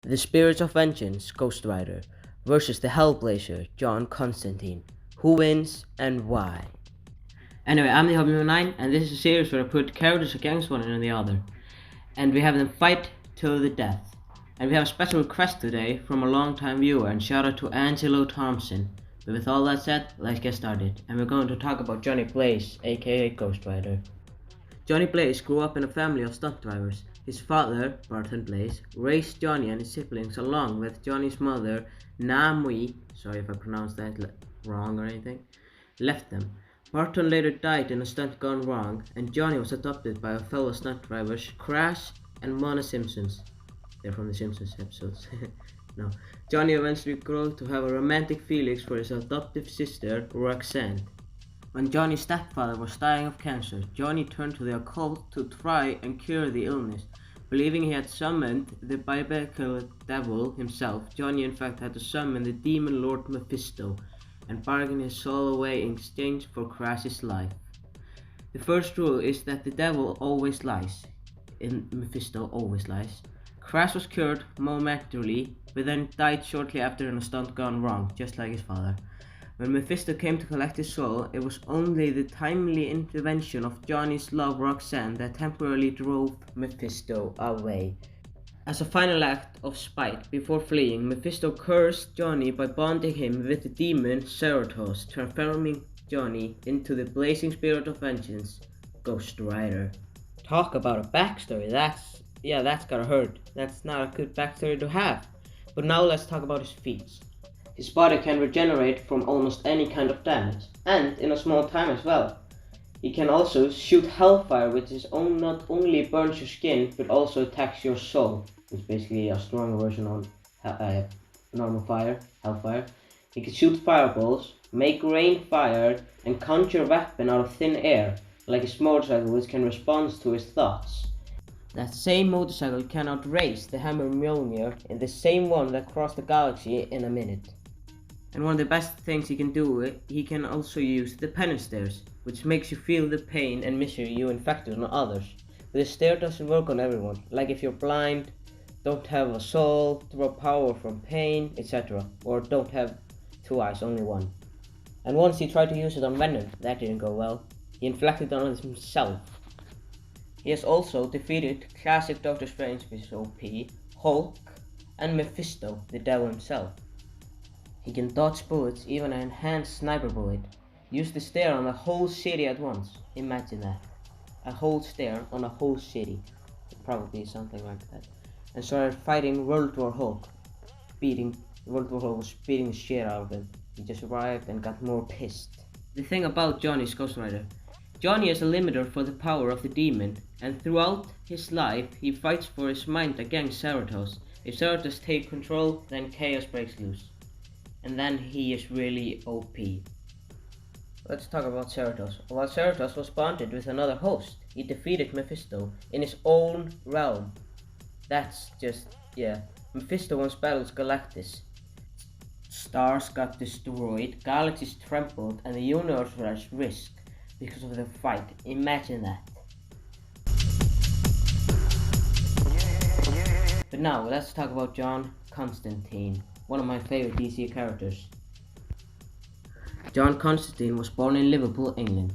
The Spirits of Vengeance, Ghost Rider, versus the Hellblazer, John Constantine. Who wins and why? Anyway, I'm the Hobby9, and this is a series where I put characters against one and the other, and we have them fight till the death. And we have a special request today from a long-time viewer, and shout out to Angelo Thompson. But with all that said, let's get started, and we're going to talk about Johnny Blaze, aka Ghost Rider. Johnny Blaze grew up in a family of stunt drivers. His father, Barton Blaze, raised Johnny and his siblings along with Johnny's mother, Namui, sorry if I pronounced that wrong or anything, left them. Barton later died in a stunt gone wrong, and Johnny was adopted by fellow stunt drivers Crash and Mona Simpsons. They're from the Simpsons episodes. No. Johnny eventually grew to have a romantic feelings for his adoptive sister, Roxanne. When Johnny's stepfather was dying of cancer, Johnny turned to the occult to try and cure the illness. Believing he had summoned the biblical devil himself, Johnny in fact had to summon the demon lord Mephisto and bargain his soul away in exchange for Crash's life. The first rule is that the devil always lies. Mephisto always lies. Crash was cured momentarily, but then died shortly after in a stunt gone wrong, just like his father. When Mephisto came to collect his soul, it was only the timely intervention of Johnny's love Roxanne that temporarily drove Mephisto away. As a final act of spite, before fleeing, Mephisto cursed Johnny by bonding him with the demon Ceratops, transforming Johnny into the blazing spirit of vengeance, Ghost Rider. Talk about a backstory, that's gotta hurt. That's not a good backstory to have. But now let's talk about his feats. His body can regenerate from almost any kind of damage, and in a small time as well. He can also shoot hellfire, which not only burns your skin, but also attacks your soul, which is basically a stronger version of normal fire, hellfire. He can shoot fireballs, make rain fire, and conjure a weapon out of thin air, like his motorcycle, which can respond to his thoughts. That same motorcycle can outrace the Hammer Mjolnir in the same one that crossed the galaxy in a minute. And one of the best things he can do, he can also use the penance stairs, which makes you feel the pain and misery you inflicted on others. But the stair doesn't work on everyone, like if you're blind, don't have a soul, draw power from pain, etc. Or don't have two eyes, only one. And once he tried to use it on Venom, that didn't go well. He inflicted it on himself. He has also defeated classic Doctor Strange, which is OP, Hulk, and Mephisto, the devil himself. He can dodge bullets, even an enhanced sniper bullet. Use the stair on a whole city at once. Imagine that. A whole stair on a whole city. Probably something like that. And started fighting World War Hulk. World War Hulk was beating the shit out of him. He just arrived and got more pissed. The thing about Johnny's Ghost Rider. Johnny is a limiter for the power of the demon, and throughout his life he fights for his mind against Ceratops. If Ceratops takes control, then chaos breaks loose. And then he is really OP. Let's talk about Ceratops. While Ceratops was bonded with another host, he defeated Mephisto in his own realm. Mephisto once battled Galactus. Stars got destroyed, galaxies trembled, and the universe was at risk because of the fight. Imagine that. But now, let's talk about John Constantine, one of my favorite DC characters. John Constantine was born in Liverpool, England.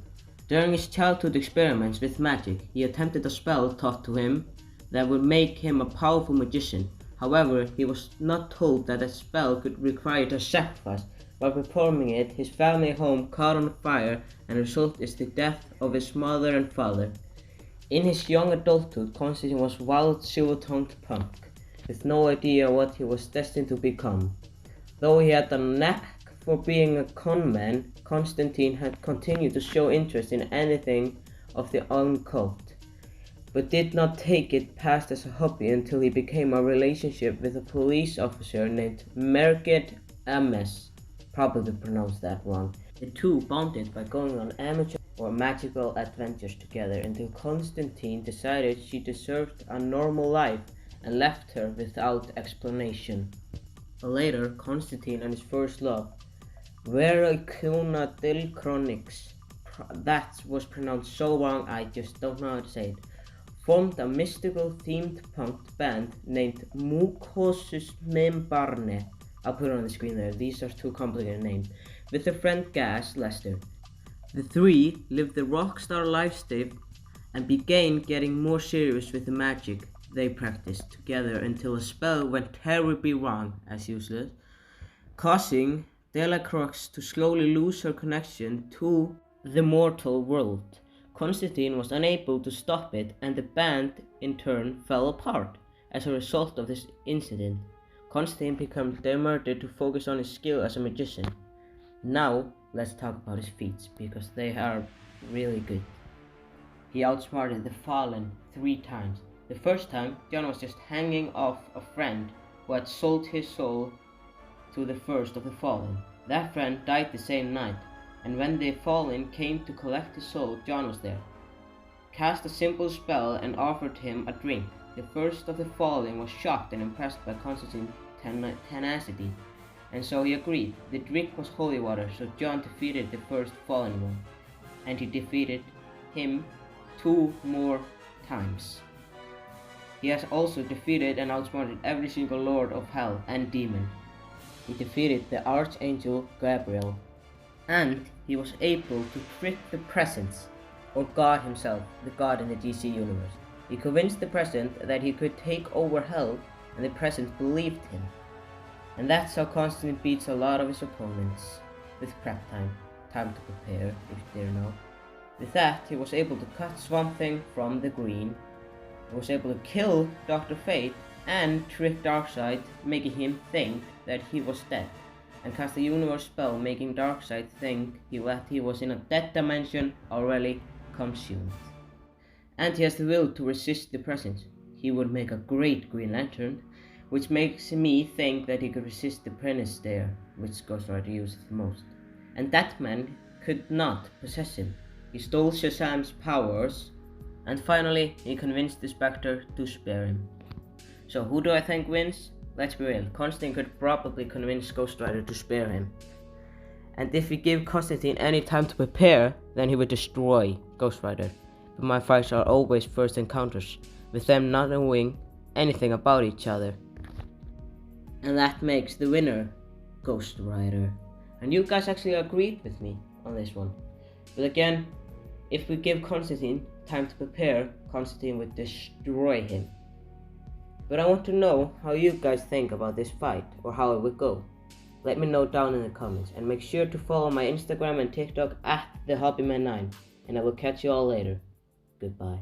During his childhood experiments with magic, he attempted a spell taught to him that would make him a powerful magician. However, he was not told that a spell could require a sacrifice. While performing it, his family home caught on fire, and the result is the death of his mother and father. In his young adulthood, Constantine was wild, silver-tongued punk, with no idea what he was destined to become. Though he had a knack for being a conman, Constantine had continued to show interest in anything of the occult, but did not take it past as a hobby until he became a relationship with a police officer named Merget Ames. Probably pronounced that wrong. The two bonded by going on amateur or magical adventures together until Constantine decided she deserved a normal life and left her without explanation. Later, Constantine and his first love, Veracuna del Chronix, that was pronounced so wrong I just don't know how to say it, formed a mystical themed punk band named Mucosus Membarne. I'll put it on the screen there, these are too complicated names, with their friend Gas Lester. The three lived the rockstar lifestyle and began getting more serious with the magic they practiced together until a spell went terribly wrong, as usual, causing Delacroix to slowly lose her connection to the mortal world. Constantine was unable to stop it, and the band in turn fell apart as a result of this incident. Constantine became demoted to focus on his skill as a magician. Now let's talk about his feats, because they are really good. He outsmarted the Fallen 3 times. The first time, John was just hanging off a friend who had sold his soul to the first of the Fallen. That friend died the same night, and when the Fallen came to collect his soul, John was there. Cast a simple spell and offered him a drink. The first of the Fallen was shocked and impressed by Constantine's tenacity, and so he agreed. The drink was holy water, so John defeated the first Fallen one, and he defeated him 2 more times. He has also defeated and outsmarted every single Lord of Hell and Demon. He defeated the Archangel Gabriel, and he was able to trick the Presence, or God himself, the God in the DC universe. He convinced the Present that he could take over Hell, and the Present believed him. And that's how Constantine beats a lot of his opponents, with prep time to prepare, if you didn't know. With that, he was able to cut Swamp Thing from the green, he was able to kill Dr. Fate, and trick Darkseid, making him think that he was dead, and cast a universe spell making Darkseid think that he was in a dead dimension already consumed. And he has the will to resist the Presence. He would make a great Green Lantern, which makes me think that he could resist the Apprentice there, which Ghost Rider uses the most. And that man could not possess him. He stole Shazam's powers, and finally he convinced the Spectre to spare him. So who do I think wins? Let's be real, Constantine could probably convince Ghost Rider to spare him. And if we give Constantine any time to prepare, then he would destroy Ghost Rider. But my fights are always first encounters, with them not knowing anything about each other. And that makes the winner Ghost Rider. And you guys actually agreed with me on this one. But again, if we give Constantine time to prepare, Constantine would destroy him. But I want to know how you guys think about this fight, or how it would go. Let me know down in the comments, and make sure to follow my Instagram and TikTok at TheHobbyman9, and I will catch you all later. Goodbye.